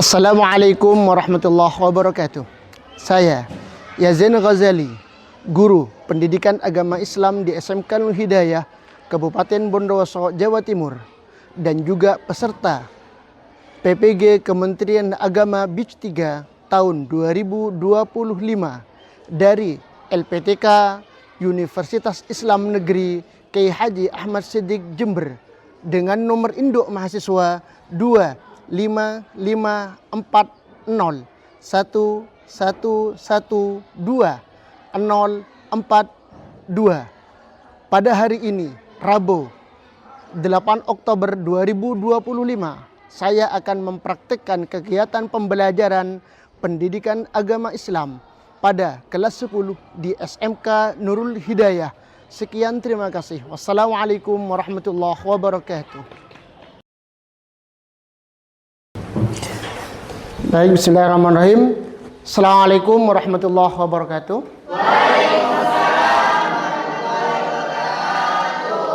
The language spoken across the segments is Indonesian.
Assalamualaikum warahmatullahi wabarakatuh. Saya Yazen Ghazali, guru pendidikan agama Islam di SMK Nurul Hidayah, Kabupaten Bondowoso, Jawa Timur, dan juga peserta PPG Kementerian Agama Batch 3 tahun 2025 dari LPTK Universitas Islam Negeri Kyai Haji Ahmad Siddiq Jember dengan nomor induk mahasiswa 255401112 pada hari ini, Rabu 8 Oktober 2025, saya akan mempraktikkan kegiatan pembelajaran pendidikan agama Islam pada kelas 10 di SMK Nurul Hidayah. Sekian, terima kasih. Wassalamualaikum warahmatullahi wabarakatuh. Baik, bismillahirrahmanirrahim. Assalamualaikum warahmatullahi wabarakatuh. Waalaikumsalam warahmatullahi wabarakatuh.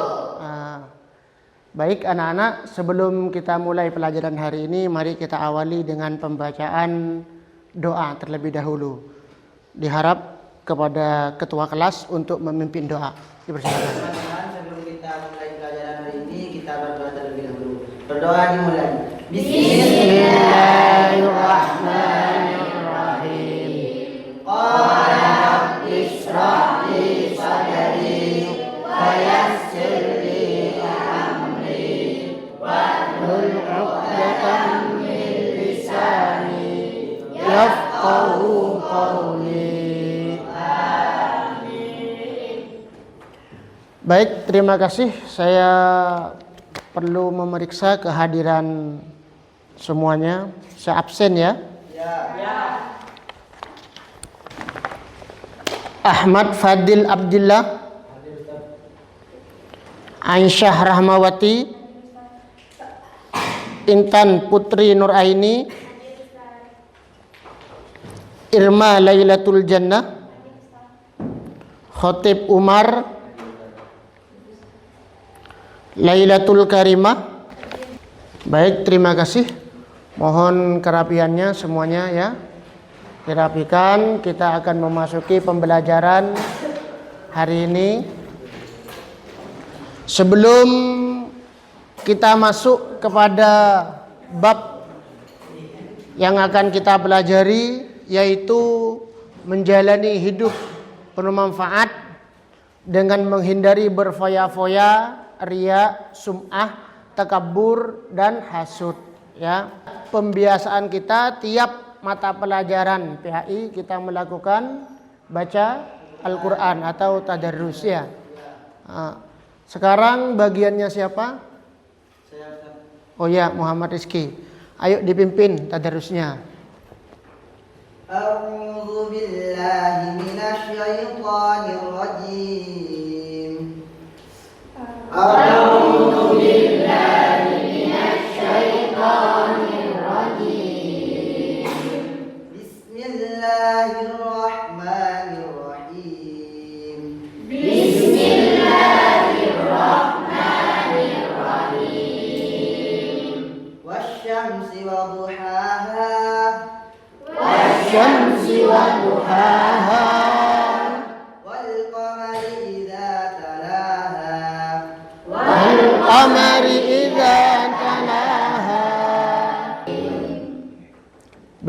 Baik anak-anak, sebelum kita mulai pelajaran hari ini, mari kita awali dengan pembacaan doa terlebih dahulu. Diharap kepada ketua kelas untuk memimpin doa. Dipersilakan. Sebelum kita mulai pelajaran hari ini, kita berdoa terlebih dahulu. Berdoa dimulai. Bismillahirrahmanirrahim. Qala rabbi shrah li sadri wa yassir li amri wahlul 'uqdatam min lisani yafqahu qawli. Baik, terima kasih. Saya perlu memeriksa kehadiran semuanya. Saya absen ya. Ahmad Fadil Abdillah, Aisyah Rahmawati, Intan Putri Nuraini, Irma Lailatul Jannah, Khotib Umar, Lailatul Karimah. Baik, terima kasih. Mohon kerapiannya semuanya ya. Dirapikan, kita akan memasuki pembelajaran hari ini. Sebelum kita masuk kepada bab yang akan kita pelajari, yaitu menjalani hidup penuh manfaat dengan menghindari berfoya-foya, riya, sum'ah, takabur, dan hasud ya. Pembiasaan kita tiap mata pelajaran PHI kita melakukan baca Al-Quran atau tadarrus ya. Sekarang bagiannya siapa? Oh ya, Muhammad Rizki. Ayo dipimpin tadarrusnya. A'udzu billahi minasy syaithanir rajim. A'udzu billahi minasy syaithanir rajim. Bismillahirrahmanirrahim. Bismillahirrahmanirrahim. Wasyamsi wadduhaha. Wasyamsi wadduhaha.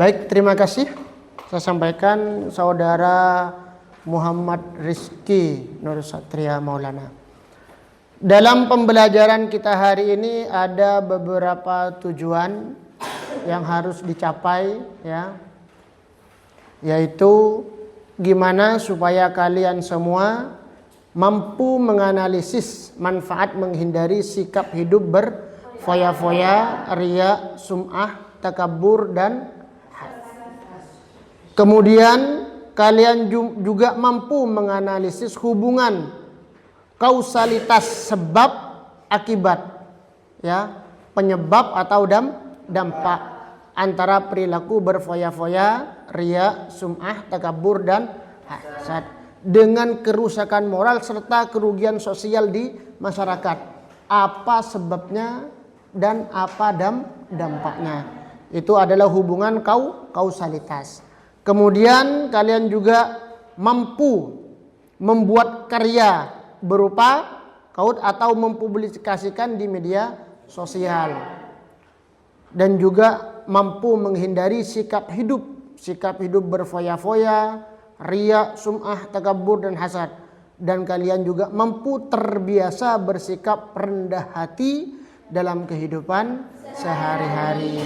Baik, terima kasih. Saya sampaikan saudara Muhammad Rizki Nur Satria Maulana. Dalam pembelajaran kita hari ini ada beberapa tujuan yang harus dicapai ya. Yaitu gimana supaya kalian semua mampu menganalisis manfaat menghindari sikap hidup berfoya-foya, riya, sum'ah, takabur, dan kemudian kalian juga mampu menganalisis hubungan kausalitas sebab akibat ya, penyebab atau dampak antara perilaku berfoya-foya, riya, sum'ah, takabur, dan hasad dengan kerusakan moral serta kerugian sosial di masyarakat. Apa sebabnya dan apa dampaknya? Itu adalah hubungan kausalitas. Kemudian kalian juga mampu membuat karya berupa kaut atau mempublikasikan di media sosial. Dan juga mampu menghindari sikap hidup berfoya-foya, riya, sum'ah, takabur dan hasad. Dan kalian juga mampu terbiasa bersikap rendah hati dalam kehidupan sehari-hari.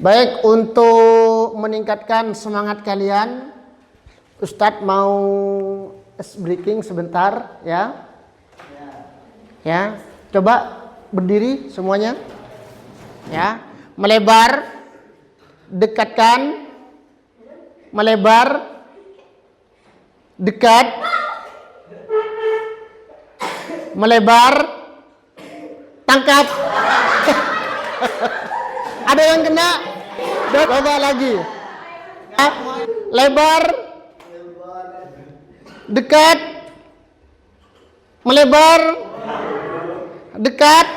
Baik, untuk meningkatkan semangat kalian, Ustadz mau ice breaking sebentar ya. Ya, coba berdiri semuanya. Ya, melebar, dekatkan, melebar, dekat, melebar, tangkap. Ada yang kena? Coba lagi. Lebar, dekat, melebar, dekat,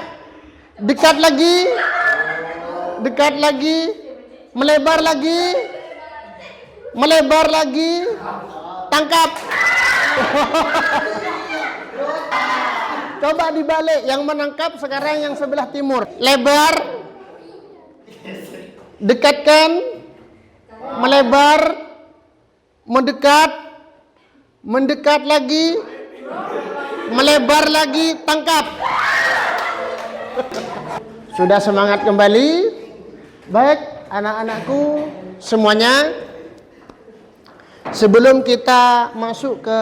dekat lagi, dekat lagi, melebar lagi, melebar lagi, tangkap. Coba dibalik, yang menangkap sekarang yang sebelah timur. Lebar, dekatkan, melebar, mendekat, mendekat lagi, melebar lagi, tangkap. Sudah semangat kembali? Baik, anak-anakku semuanya, sebelum kita masuk ke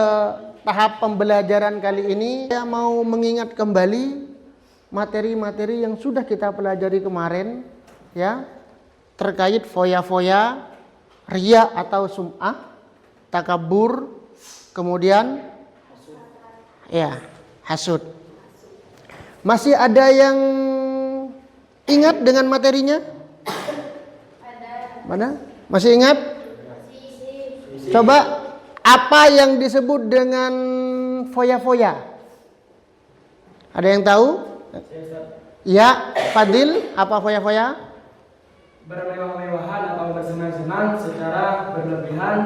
tahap pembelajaran kali ini, saya mau mengingat kembali materi-materi yang sudah kita pelajari kemarin, ya, terkait foya-foya, riya atau sum'ah, takabur, kemudian ya, hasud. Masih ada yang ingat dengan materinya? Mana? Masih ingat? Coba, apa yang disebut dengan foya-foya? Ada yang tahu? Ya, Fadil, apa foya-foya? Bermewah-mewahan atau bersenang-senang secara berlebihan,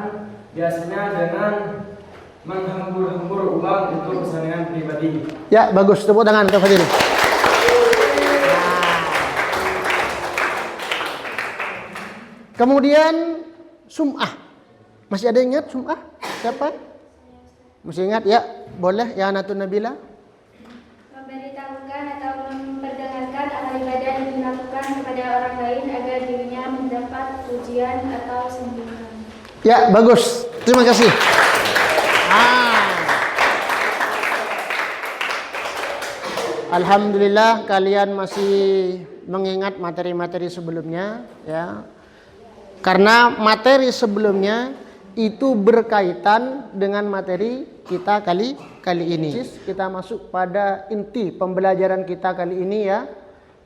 biasanya dengan menghambur-hambur uang untuk kesenangan pribadi. Ya, bagus. Tepuk tangan ke Fadil. Kemudian sum'ah. Masih ada yang ingat sum'ah? Siapa? Masih ingat? Ya, boleh ya Natun Nabila. Memberitahukan atau memperdengarkan amal ibadah yang dilakukan kepada orang lain agar dirinya mendapat pujian atau sanjungan. Ya, bagus. Terima kasih. Alhamdulillah kalian masih mengingat materi-materi sebelumnya, ya. Karena materi sebelumnya itu berkaitan dengan materi kita kali ini. Kita masuk pada inti pembelajaran kita kali ini, ya,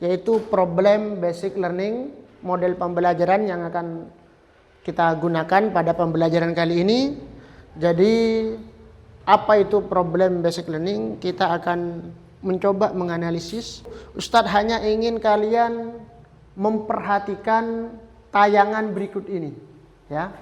yaitu problem basic learning, model pembelajaran yang akan kita gunakan pada pembelajaran kali ini. Jadi apa itu problem basic learning? Kita akan mencoba menganalisis. Ustadz hanya ingin kalian memperhatikan tayangan berikut ini, ya.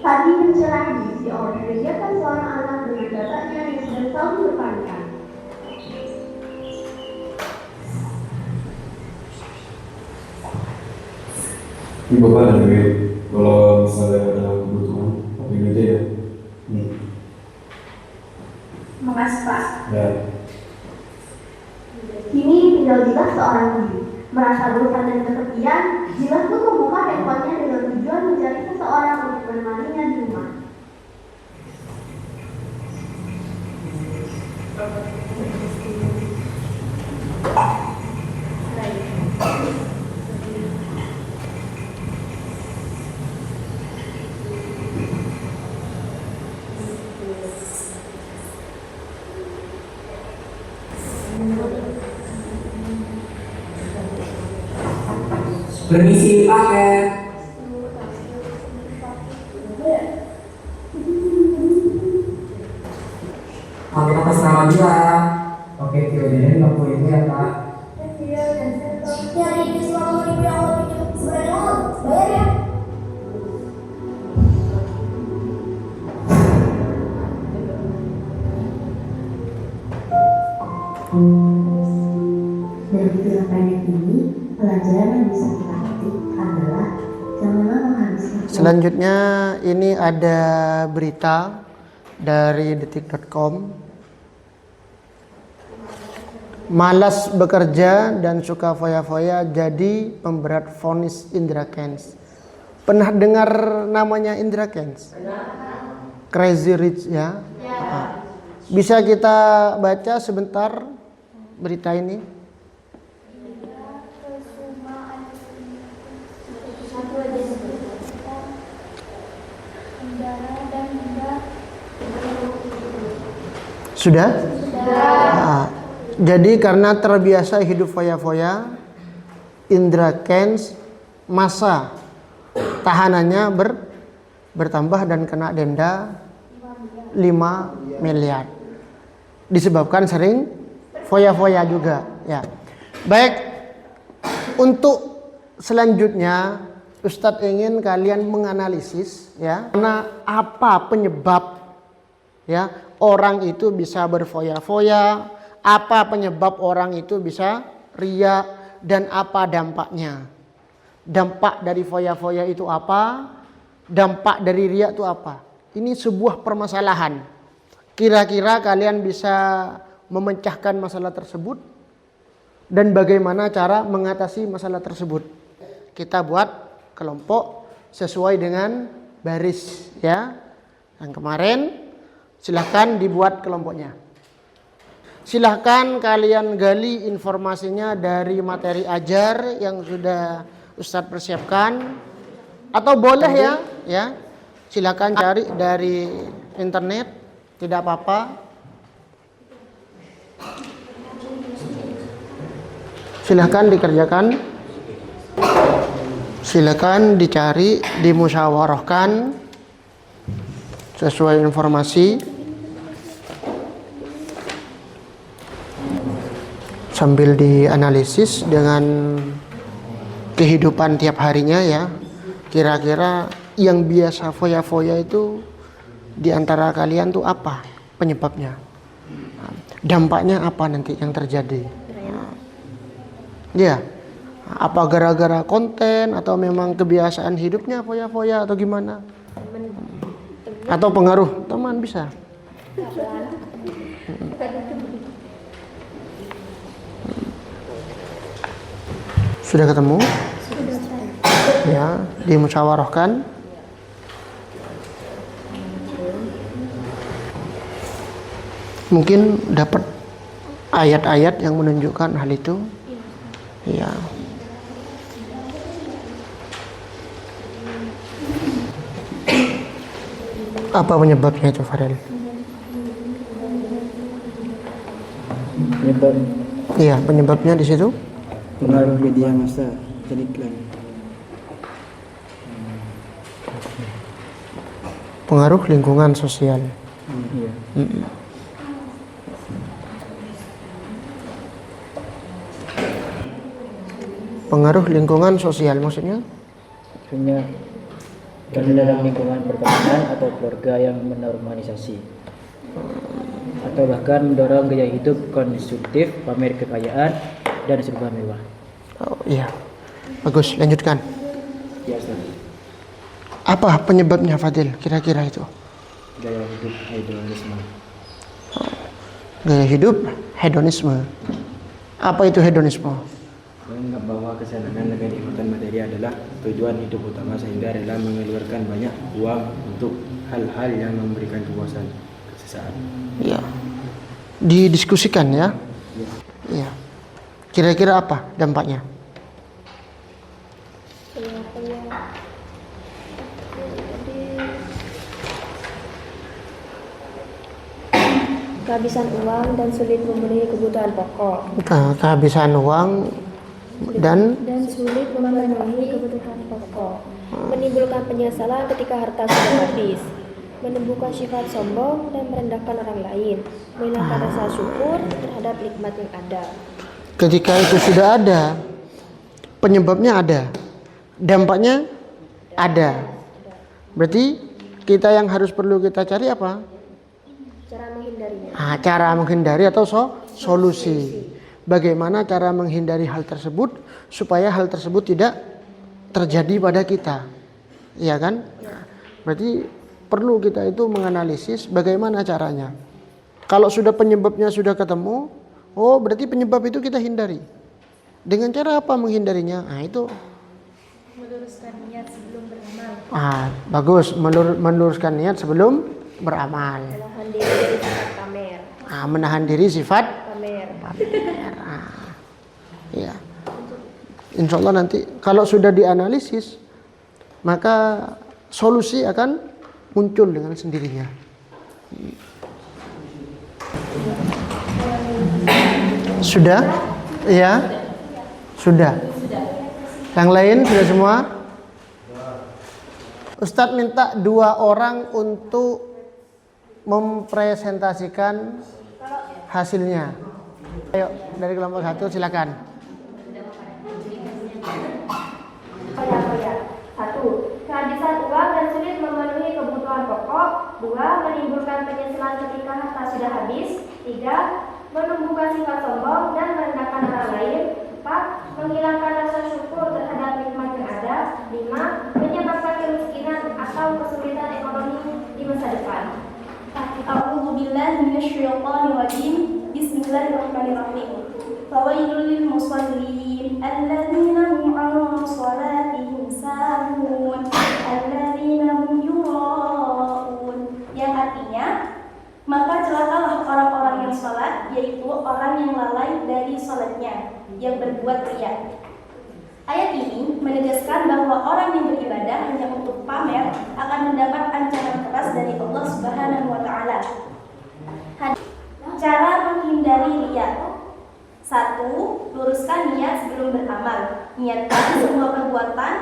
Tadi menjelang diisi oleh kegiatan seorang anak dengan bapaknya yang sedang tahun berpanikan. Ini Bapak ada duit, kalau misalnya ada kebutuhan, tapi aja ya. Makasih Pak. Ya. Kini tinggal Jilas seorang diri. Merasa bosan dan kesepian, Jilas pun membuka handphonenya dengan tujuan mencari seseorang untuk menemaninya di rumah. Permisi paket. sama dia. Oke, Theoden 50.000 ya Kak. Dari Islam yang lebih sebenarnya bayar ya. Dari film pendek ini, pelajaran yang bisa kita petik adalah janganlah menghabiskan. Selanjutnya ini ada berita dari detik.com. Malas bekerja dan suka foya-foya jadi pemberat vonis Indra Kents. Pernah dengar namanya Indra Kents? Crazy Rich ya? Bisa kita baca sebentar berita ini? Sudah? Nah, jadi karena terbiasa hidup foya-foya, Indra Kents masa tahanannya bertambah dan kena denda 5 miliar. Disebabkan sering foya-foya juga ya. Baik, untuk selanjutnya Ustadz ingin kalian menganalisis ya, karena apa penyebab ya orang itu bisa berfoya-foya, apa penyebab orang itu bisa riya, dan apa dampaknya. Dampak dari foya-foya itu apa? Dampak dari riya itu apa? Ini sebuah permasalahan. Kira-kira kalian bisa memecahkan masalah tersebut dan bagaimana cara mengatasi masalah tersebut. Kita buat kelompok sesuai dengan baris ya. Yang kemarin silahkan dibuat kelompoknya. Silahkan kalian gali informasinya dari materi ajar yang sudah Ustadz persiapkan, atau boleh ya silahkan cari dari internet, tidak apa-apa. Silahkan dikerjakan, silahkan dicari, dimusyawarahkan sesuai informasi sambil dianalisis dengan kehidupan tiap harinya ya. Kira-kira yang biasa foya-foya itu di antara kalian tuh apa penyebabnya? Dampaknya apa nanti yang terjadi? Ya, apa gara-gara konten atau memang kebiasaan hidupnya foya-foya atau gimana? Atau pengaruh teman bisa? Sudah ketemu? Ya, dimusyawarahkan. Mungkin dapat ayat-ayat yang menunjukkan hal itu. Ya. Apa penyebabnya itu, Farel? Penyebab? Iya, penyebabnya di situ. Pengaruh media massa dan iklan. Pengaruh lingkungan sosial. Iya. Pengaruh lingkungan sosial maksudnya? Maksudnya karena dalam lingkungan pertemanan atau keluarga yang menormalisasi atau bahkan mendorong gaya hidup konsumtif, pamer kekayaan dan serba mewah. Oh iya, bagus, lanjutkan. Ya, Ustaz. Apa penyebabnya, Fadil? Kira-kira itu? Gaya hidup hedonisme. Gaya hidup hedonisme. Apa itu hedonisme? Menganggap bahwa kesenangan dengan ikutan materi adalah tujuan hidup utama sehingga rela mengeluarkan banyak uang untuk hal-hal yang memberikan kepuasan sesaat. Iya. Didiskusikan ya. Iya. Kira-kira apa dampaknya? Kehabisan uang dan sulit memenuhi kebutuhan pokok. Kehabisan uang dan sulit memenuhi kebutuhan pokok. Menimbulkan penyesalan ketika harta sudah habis. menumbuhkan sifat sombong dan merendahkan orang lain, menghilangkan rasa syukur terhadap nikmat yang ada. Ketika itu sudah ada, penyebabnya ada, dampaknya ada. Berarti kita yang harus perlu kita cari apa? Cara menghindarinya. Cara menghindari atau solusi. Bagaimana cara menghindari hal tersebut supaya hal tersebut tidak terjadi pada kita, iya kan? Berarti perlu kita itu menganalisis bagaimana caranya. Kalau sudah penyebabnya sudah ketemu, oh berarti penyebab itu kita hindari. Dengan cara apa menghindarinya? Itu Meluruskan niat sebelum beramal. Bagus, meluruskan niat sebelum beramal. Menahan diri dari sifat pamer. Menahan diri sifat Pamer. Ya. Insya Allah nanti kalau sudah dianalisis, maka solusi akan muncul dengan sendirinya. Sudah? Ya? Sudah. Yang lain sudah semua? Ustadz minta 2 orang untuk mempresentasikan hasilnya. Ayo, dari kelompok 1 silakan. Poya-poya. 1. Kehabisan uang dan sulit memenuhi kebutuhan pokok. 2. Menimbulkan penyesalan ketika harta sudah habis. 3. Menumbuhkan sifat sombong dan merendahkan orang lain. 4. Menghilangkan rasa syukur terhadap nikmat yang ada. 5. Menyebabkan kemiskinan atau kesulitan ekonomi di masa depan. A'udzu billahi minasyaitonir rajim. Bismillahirrahmanirrahim. Fawailul lil musallin alladzina hum 'an shalatihim sahun alladzina hum yura'un. Yang artinya, maka celakalah orang-orang yang salat, yaitu orang yang lalai dari salatnya, yang berbuat riya. Ayat ini menegaskan bahwa orang yang beribadah hanya untuk pamer akan mendapat ancaman keras dari Allah Subhanahu wa taala. Cara menghindari riya. 1. Luruskan niat sebelum beramal. Niatkan semua perbuatan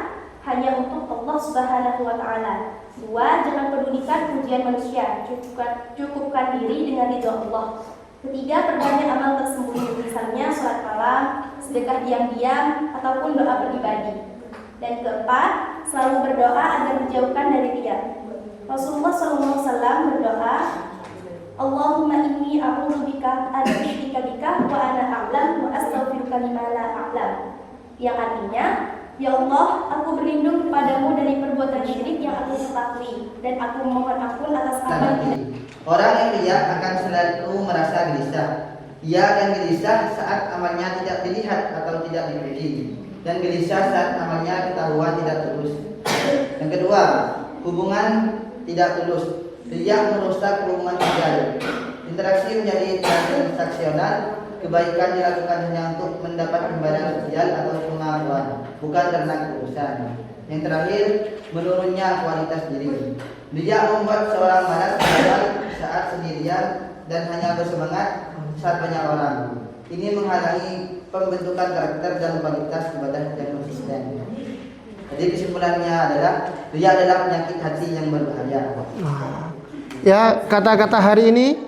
hanya untuk Allah Subhanahu wa taala. 2. Jangan pedulikan pujian manusia. Cukupkan diri dengan ridha Allah. 3. Perbanyak amal tersembunyi, misalnya sholat malam, sedekah diam-diam, ataupun doa pribadi. Dan 4. Selalu berdoa agar dijauhkan dari riya. Rasulullah SAW berdoa, Allahumma inni a'udzubika an usyrika bika wa ana a'lam wa astaghfiruka lima la a'lam. Yang artinya, ya Allah, aku berlindung kepadamu dari perbuatan syirik yang aku ketahui, dan aku memohon ampun atas apa yang Orang yang riya akan selalu merasa gelisah. Ia akan gelisah saat amalnya tidak dilihat atau tidak dipuji, dan gelisah saat amalnya ketahuan tidak tulus. Yang kedua, hubungan tidak tulus. Riya merusak hubungan sosial. Interaksi menjadi transaksional. Kebaikan dilakukan hanya untuk mendapat imbalan sosial atau pengakuan, bukan karena keurusan. Yang terakhir, menurunnya kualitas diri. Riya membuat seorang malas beramal saat sendirian dan hanya bersemangat saat banyak orang. Ini menghalangi pembentukan karakter dan kualitas ibadah yang konsisten. Jadi kesimpulannya adalah riya adalah penyakit hati yang berbahaya. Ya, kata-kata hari ini.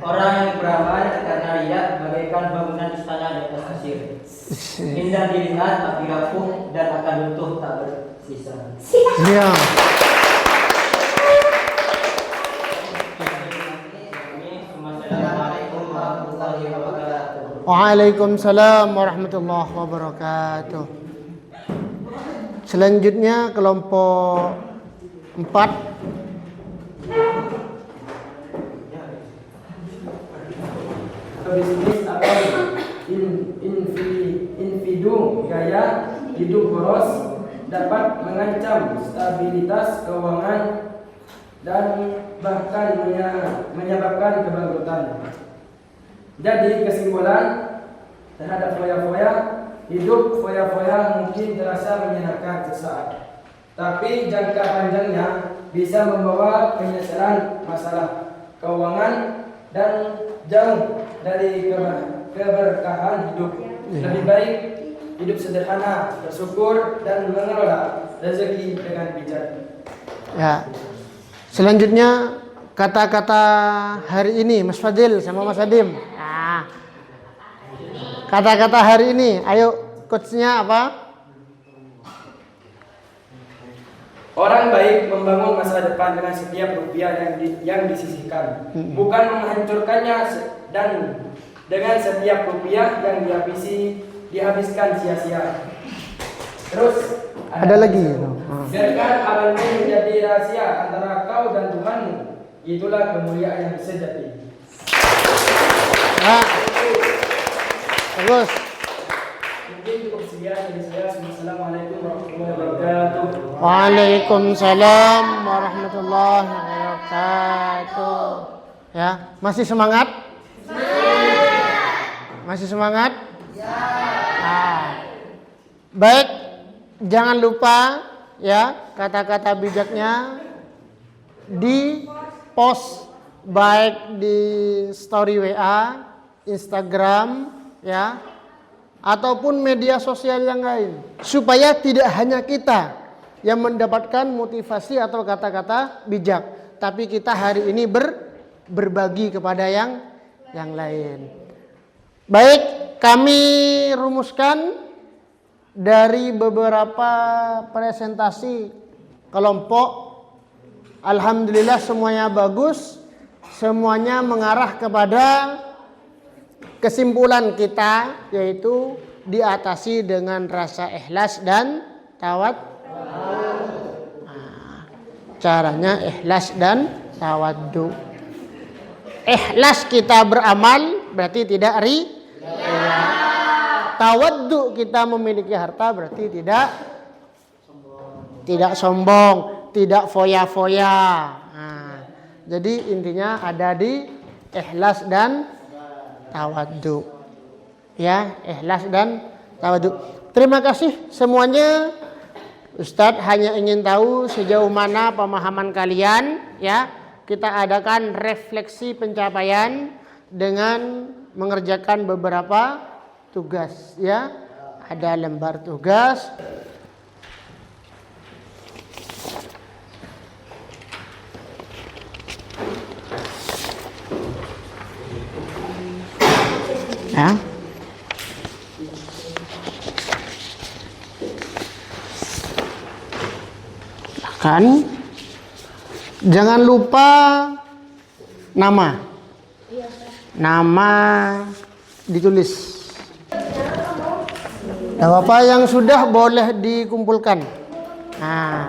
Orang yang beramal karena riya bagaikan bangunan istana di atas pasir. Indah dilihat tapi rapuh dan akan runtuh tak bersisa. Ya. Assalamualaikum warahmatullahi wabarakatuh. Waalaikumsalam warahmatullahi wabarakatuh. Selanjutnya kelompok 4. Bisnis atau individu gaya hidup boros dapat mengancam stabilitas keuangan dan bahkan menyebabkan kebangkrutan. Jadi kesimpulan terhadap foya-foya, hidup foya-foya mungkin terasa menyenangkan sesaat, tapi jangka panjangnya bisa membawa penyesalan masalah keuangan dan jauh dari keberkahan hidup. Lebih baik hidup sederhana, bersyukur dan mengelola rezeki dengan bijak. Ya. Selanjutnya kata-kata hari ini Mas Fadil sama Mas Adim. Nah, kata-kata hari ini, ayo quotes-nya apa? Orang baik membangun masa depan dengan setiap rupiah yang disisihkan, bukan menghancurkannya dan dengan setiap rupiah yang dihabiskan sia-sia. Terus Ada lagi. biarkan amalmu menjadi rahasia antara kau dan Tuhanmu. Itulah kemuliaan yang sejati. Nah, bagus. Mungkin cukup sekian dari saya. Assalamualaikum warahmatullahi wabarakatuh. Waalaikumsalam warahmatullahi wabarakatuh. Ya, masih semangat? Masih semangat? Nah, baik, jangan lupa ya kata-kata bijaknya di post baik di story WA, Instagram ya, ataupun media sosial yang lain, supaya tidak hanya kita yang mendapatkan motivasi atau kata-kata bijak, tapi kita hari ini berbagi kepada yang lain. Baik, kami rumuskan dari beberapa presentasi kelompok. Alhamdulillah semuanya bagus, semuanya mengarah kepada kesimpulan kita, yaitu diatasi dengan rasa ikhlas dan tawadhu. Nah, caranya ikhlas dan tawadhu. Ikhlas kita beramal berarti tidak ria. Tawadhu kita memiliki harta berarti tidak sombong, tidak foya-foya. Nah, jadi intinya ada di ikhlas dan tawadhu. Ya, ikhlas dan tawadhu. Terima kasih semuanya. Ustadz hanya ingin tahu sejauh mana pemahaman kalian ya. Kita adakan refleksi pencapaian dengan mengerjakan beberapa tugas ya. Ada lembar tugas. Ya. Kan jangan lupa nama ditulis. Apa yang sudah boleh dikumpulkan. Nah,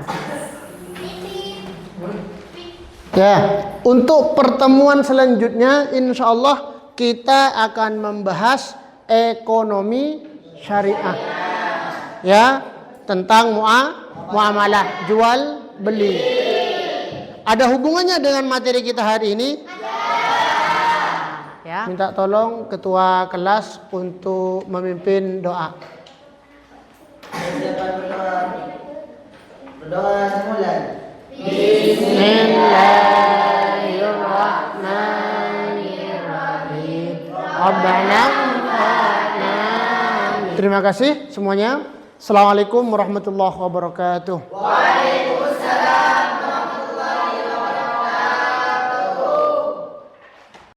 ya, untuk pertemuan selanjutnya insya Allah kita akan membahas ekonomi syariah ya, tentang muamalah jual beli. Ada hubungannya dengan materi kita hari ini? Ya. Minta tolong ketua kelas untuk memimpin doa. Siapa berdoa? Berdoa dimulai. Bismillahirrahmanirrahim. Rabbana. Terima kasih semuanya. Assalamualaikum warahmatullahi wabarakatuh.